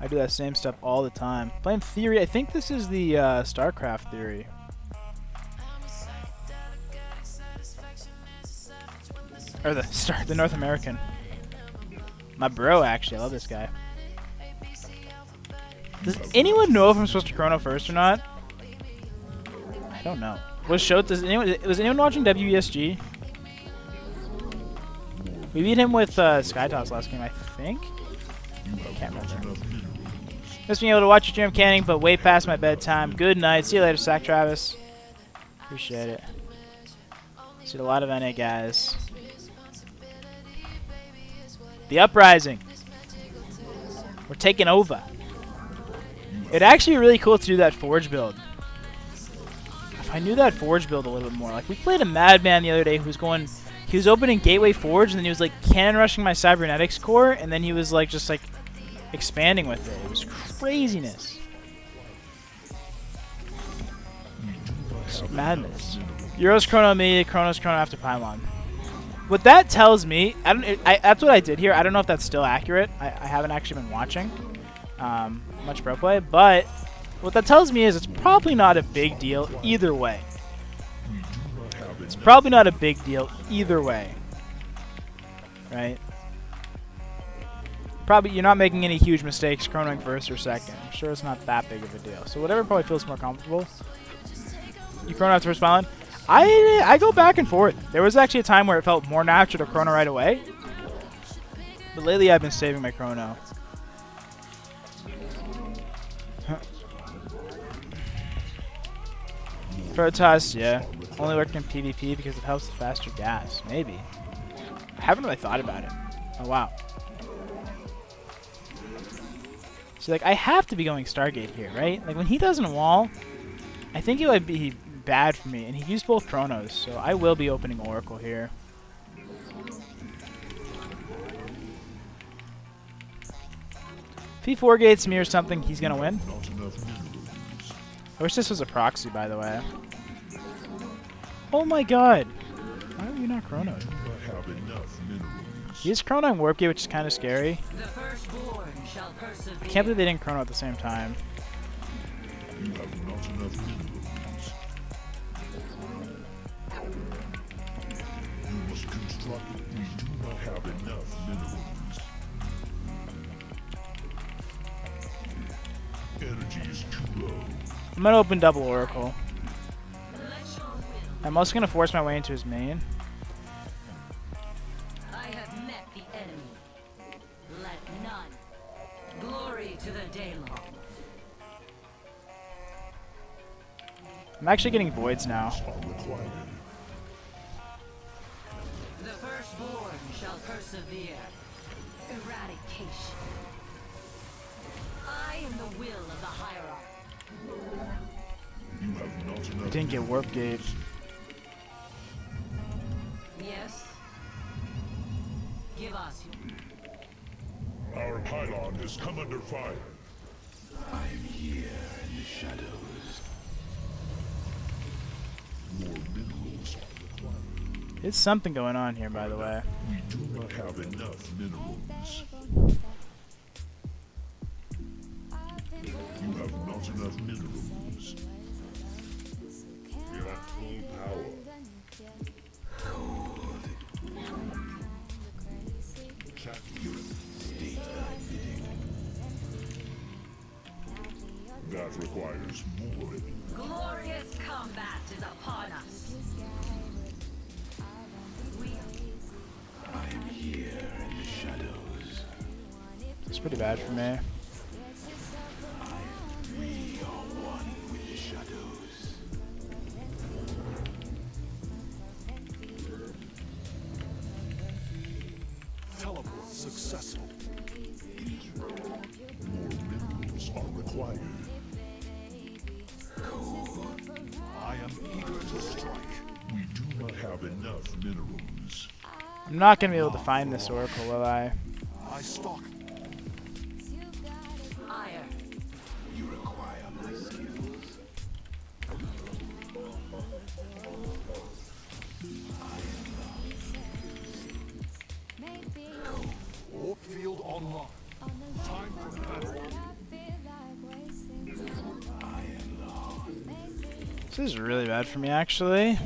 I do that same stuff all the time. Playing TheoRy. I think this is the StarCraft theory. Or the North American. My bro, actually. I love this guy. Does anyone know if I'm supposed to chrono first or not? I don't know. Was anyone watching WESG? We beat him with Skytoss last game, I think. I can't remember. Just being able to watch your stream MCanning, but way past my bedtime. Good night. See you later, Sack Travis. Appreciate it. See a lot of NA guys. The Uprising. We're taking over. It'd actually be really cool to do that Forge build. If I knew that Forge build a little bit more. Like, we played a madman the other day who was going... He was opening Gateway Forge, and then he was, like, cannon rushing my Cybernetics core, and then he was, like, just, like, expanding with it. It was craziness. It's madness. Euros chrono me, Chronos chrono after Pylon. What that tells me... that's what I did here. I don't know if that's still accurate. I haven't actually been watching much pro play, but what that tells me is it's probably not a big deal either way. It's probably not a big deal either way, right? Probably you're not making any huge mistakes chronoing first or second. I'm sure it's not that big of a deal. So whatever probably feels more comfortable. You chrono after first Pylon. I go back and forth. There was actually a time where it felt more natural to chrono right away, but lately I've been saving my chrono. Protoss, yeah. Only working in PvP because it helps the faster gas. Maybe. I haven't really thought about it. Oh, wow. So, like, I have to be going Stargate here, right? Like, when he doesn't wall, I think it would be bad for me. And he used both Chronos, so I will be opening Oracle here. If he 4 gates me or something, he's going to win. I wish this was a proxy, by the way. Oh my god! Why are you not chronoed? He is chronoing Warp Gate, which is kind of scary. I can't believe they didn't chrono at the same time. I'm gonna open double Oracle. I'm also gonna force my way into his main. I have met the enemy. Let none. Glory to the Daemon. I'm actually getting voids now. The firstborn shall persevere. Eradication. I am the will of the hierarchy. I didn't get Warp Gate. Yes. Give us your... Our pylon has come under fire. I am here in the shadows. More minerals are required. There's something going on here, by the way. We do not have enough minerals. You have not enough minerals. You're at full power. That requires more. Glorious combat is upon us. I am here in the shadows. It's pretty bad for me. We are one with the shadows. Teleport successful. More minerals are required. I am eager to strike. We do not have enough minerals. I'm not gonna be able to find this Oracle, will I? I stalk. Ire. You require my skills. Warp field online. Time for battle. This is really bad for me, actually.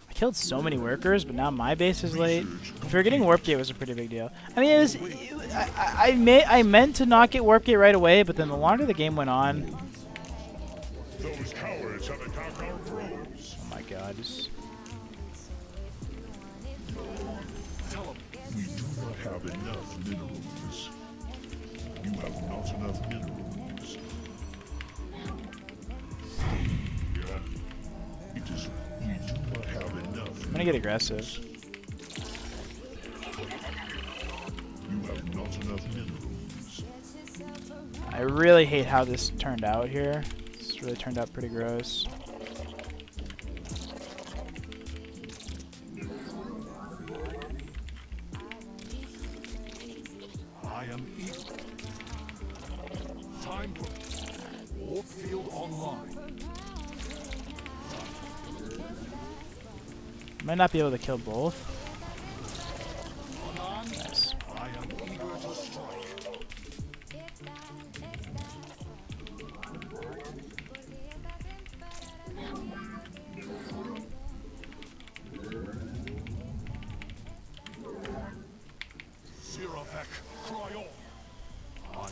I killed so many workers, but now my base is late. If you're getting warp gate was a pretty big deal. I mean, I meant to not get warp gate right away, but then the longer the game went on, Those cowards have attacked our drones. oh my god, just We do not have enough minerals. You have not enough minerals. It is. We do not have enough. I'm gonna get aggressive. You have not enough minerals. I really hate how this turned out here. This really turned out pretty gross. I am eager. Time for warp field online. Might not be able to kill both. Nice. I am eager to strike. Siravek, cry on.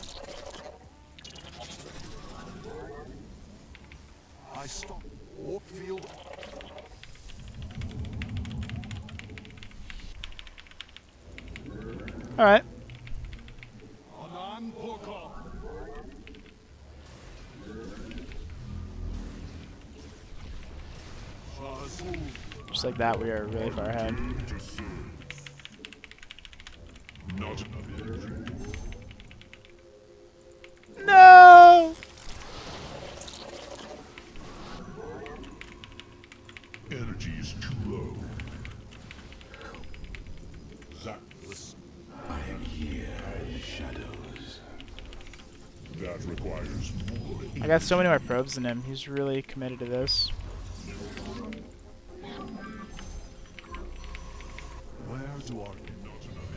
I stop. Warp field. All right. Anan Porkal. Shazul. Just like that, we are really far ahead. Not enough energy. No! Energy is too low. That I am here in the shadows. that requires more. I got so many more probes than him. He's really committed to this. Where do I Not enough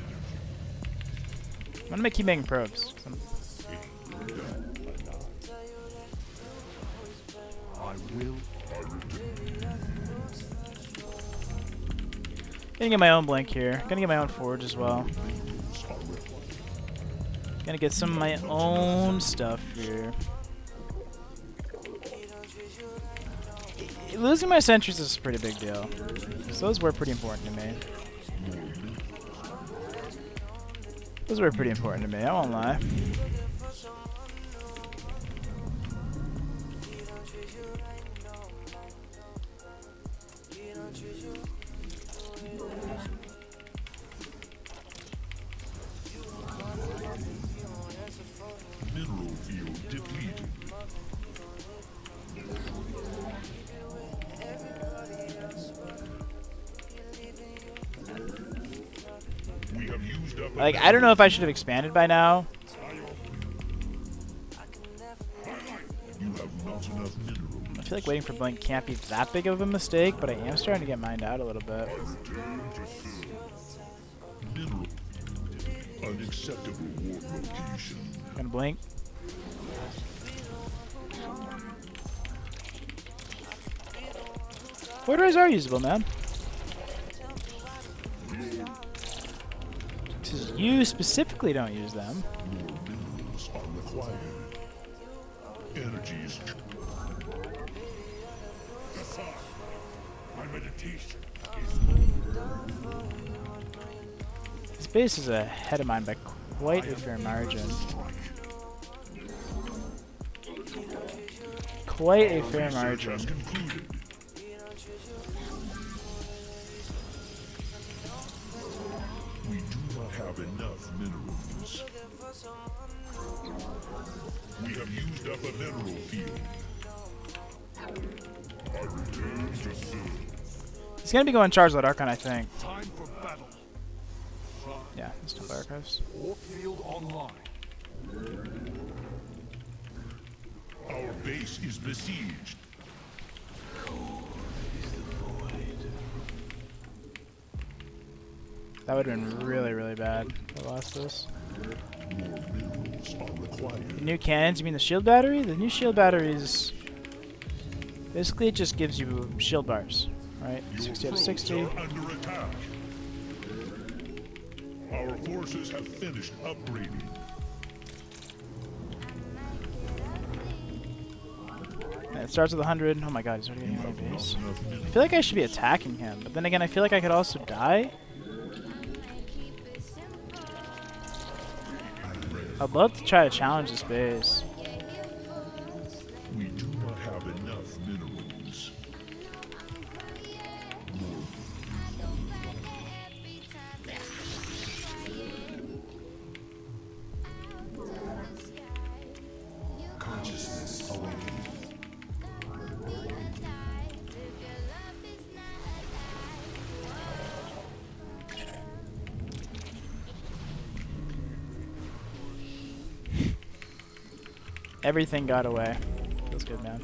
energy. I'm gonna keep making probes. 'Cause I will. Gonna get my own blink here. Gonna get my own forge as well. Gonna get some of my own stuff here. Losing my sentries is a pretty big deal. So those were pretty important to me. Those were pretty important to me, I won't lie. Mineral field depleted. We have used up. Like, I don't know if I should have expanded by now. You have not enough minerals. I feel like waiting for blink can't be that big of a mistake, but I am starting to get mined out a little bit. Mineral. Unacceptable warp location. Gonna blink. Corridors are usable, man. Because you specifically don't use them. More minerals are required. Energies. My meditation This base is ahead of mine by quite a fair margin. Quite a fair margin. Has concluded. We do not have enough minerals. We have used up a mineral field. I return to serve. He's gonna be going Charizard Archon, I think. time for battle. Yeah, it's still Archives. Warp field online. Our base is besieged. That would have been really, really bad if I lost this. More minerals minerals are required. New cannons, you mean the shield battery? The new shield battery is... Basically, it just gives you shield bars, right? Your 60 out of probes 60. are under attack. Our forces have finished upgrading. And it starts with 100. Oh my god, he's already getting my base. Enough I minerals. feel like I should be attacking him, but then again, I feel like I could also die. I'd love to try to challenge this base. We do not have enough minerals. Consciousness awakening. Everything got away. Feels good, man.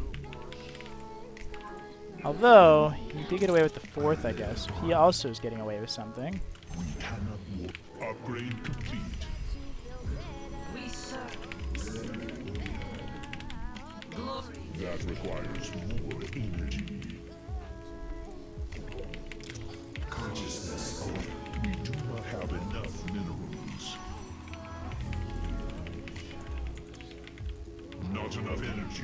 Although, he did get away with the 4th, I guess. He also is getting away with something. We cannot work. Upgrade complete. We serve. Glory. That requires more energy. Consciousness awakening. We do not have enough minerals. Not enough energy.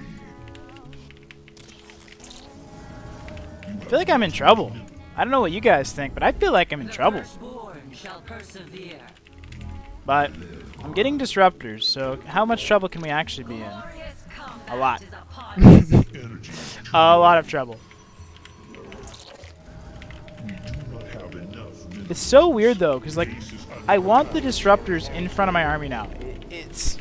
I feel like I'm in trouble. I don't know what you guys think, but I feel like I'm in trouble. Firstborn shall persevere. But I'm getting disruptors, so how much trouble can we actually be in? Glorious combat A lot. is upon us. Energy. A lot of trouble. We do not have enough minerals. It's so weird though, because like, Base is under I want the attack. disruptors in front of my army now. It's...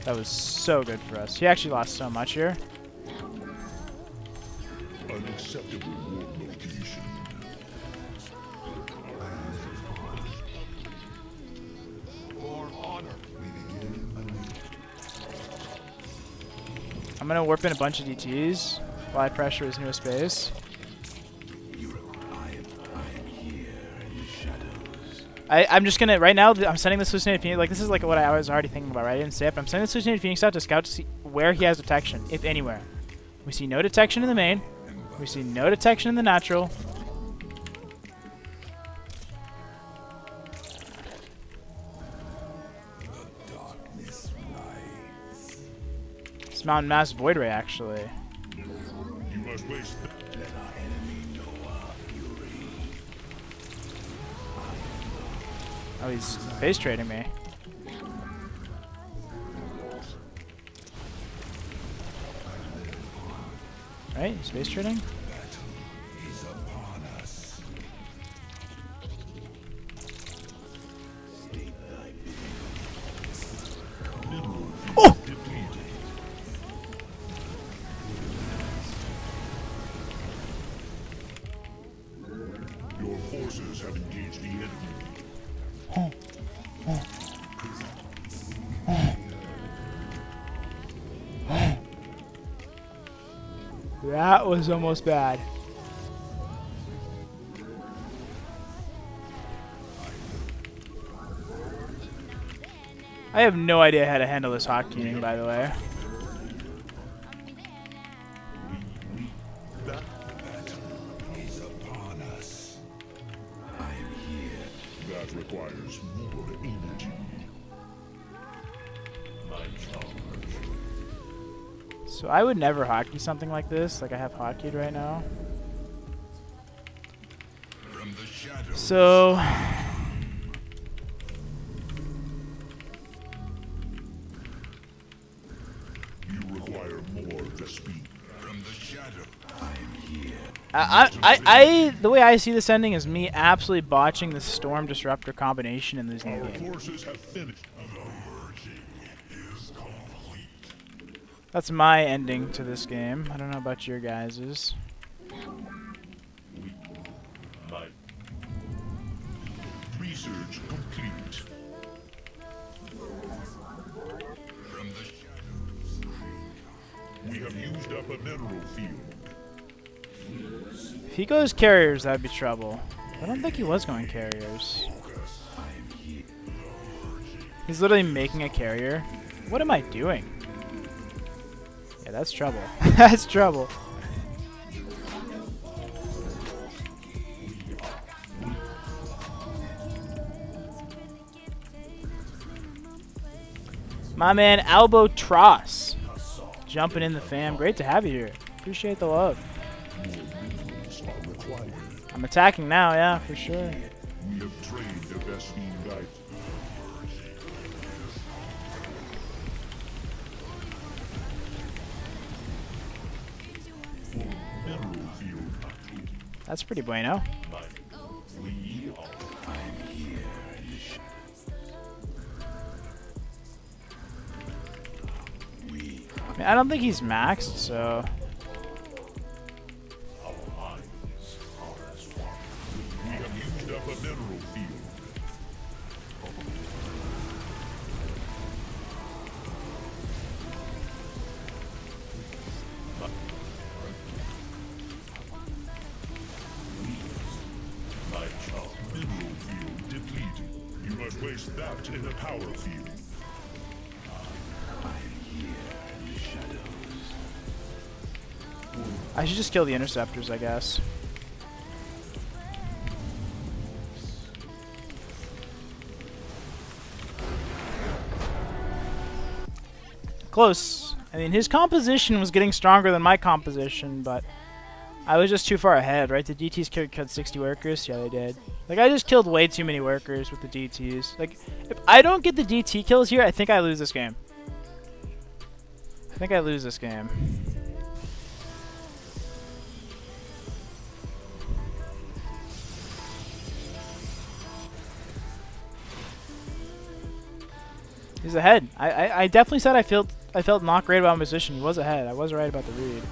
That was so good for us. He actually lost so much here. Unacceptable warp location. For honor. We begin anew. I'm gonna warp in a bunch of DTs while I pressure his newest base. I am here in the shadows. I'm just gonna, right now, I'm sending this Hallucinated Phoenix, like this is like what I was already thinking about, right? I didn't say it, but I'm sending this Hallucinated Phoenix out to scout to see where he has detection, if anywhere. We see no detection in the main. We see no detection in the natural. The darkness rides. It's Mountain Mass Void Ray, actually. You must waste. Let our enemy know our fury. Oh, he's base trading me. Right? He's base trading? Battle is upon us. State thy bidding. Mineral field Oh! depleted. Your forces have engaged the enemy. That was almost bad. I have no idea how to handle this hotkeying, by the way. That Battle is upon us. I am here. that requires more energy. My charge. So I would never hotkey something like this, like I have hotkeyed right now. From the shadows. So You require more to speed. From the shadow. I am here. the way I see this ending is me absolutely botching the Storm Disruptor combination in this new Our game. forces have finished. The merging is complete. That's my ending to this game. I don't know about your guys's. My research complete. From the shadows. We have used up a mineral field. If he goes carriers, that'd be trouble. I don't think he was going carriers. He's literally making a carrier. What am I doing? Yeah, that's trouble. That's trouble. My man Albatross jumping in the fam. Great to have you here. Appreciate the love. I'm attacking now, yeah, for sure. We have trained the best being guide. Mineral field updated. That's pretty bueno. We are I mean, I don't think he's maxed, so... We have used up a mineral field. Mineral field depleted. You must waste that in the power field. I should just kill the interceptors, I guess. Close. I mean, his composition was getting stronger than my composition, but I was just too far ahead, right? The DTs killed 60 workers. Yeah, they did. Like, I just killed way too many workers with the DTs. Like, if I don't get the DT kills here, I think I lose this game. I think I lose this game. He's ahead. I definitely said I felt not great about my position. He was ahead. I was right about the read.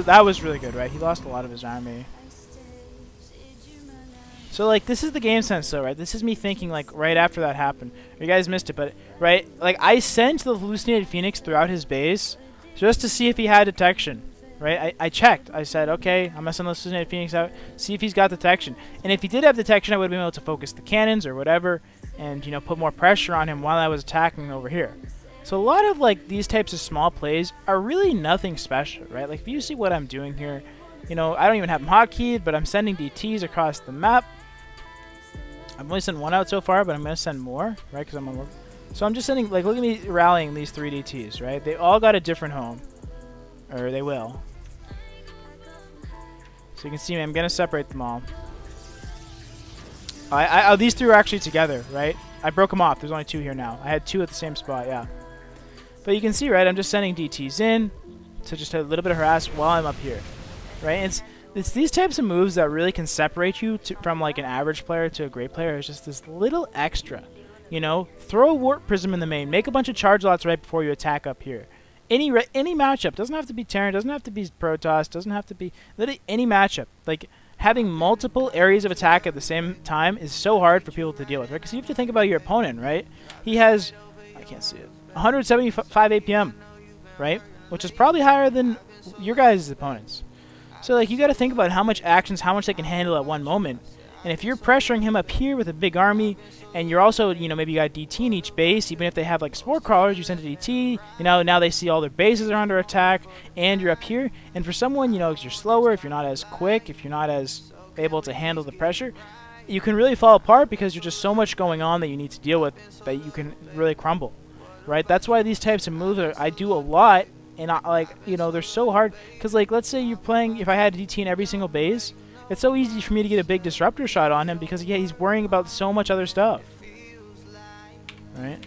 That was really good, right? He lost a lot of his army. So like this is the game sense though, right? This is me thinking like right after that happened. You guys missed it, but right? Like I sent the hallucinated phoenix throughout his base just to see if he had detection. Right? I checked. I said, okay, I'm gonna send the hallucinated phoenix out, see if he's got detection. And if he did have detection, I would have been able to focus the cannons or whatever, and you know, put more pressure on him while I was attacking over here. So a lot of like these types of small plays are really nothing special, right? Like if you see what I'm doing here, you know, I don't even have them hotkeyed, but I'm sending DTs across the map. I've only sent one out so far, but I'm gonna send more, right? Because I'm on. So I'm just sending, like, look at me rallying these 3 DTs, right? They all got a different home, or they will. So you can see me, I'm gonna separate them all. These 3 are actually together, right? I broke them off. There's only 2 here now. I had 2 at the same spot, yeah. But you can see, right? I'm just sending DTs in to just a little bit of harass while I'm up here, right? It's these types of moves that really can separate you from like an average player to a great player. It's just this little extra, you know. Throw a warp prism in the main. Make a bunch of charge lots right before you attack up here. Any matchup, doesn't have to be Terran, doesn't have to be Protoss, doesn't have to be literally any matchup. Like having multiple areas of attack at the same time is so hard for people to deal with, right? Because you have to think about your opponent, right? He has, I can't see it, 175 APM, right? Which is probably higher than your guys' opponents. So like you got to think about how much actions, how much they can handle at one moment. And if you're pressuring him up here with a big army, and you're also, you know, maybe you got DT in each base, even if they have like spore crawlers, you send a DT, you know, now they see all their bases are under attack, and you're up here. And for someone, you know, if you're slower, if you're not as quick, if you're not as able to handle the pressure, you can really fall apart because there's just so much going on that you need to deal with that you can really crumble, right? That's why these types of moves I do a lot, and like, you know, they're so hard. Because like, let's say you're playing, if I had DT in every single base, it's so easy for me to get a big disruptor shot on him because, yeah, he's worrying about so much other stuff. Right?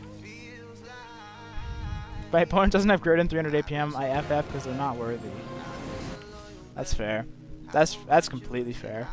If my opponent doesn't have greater than 300 APM, I FF because they're not worthy. That's fair. That's completely fair.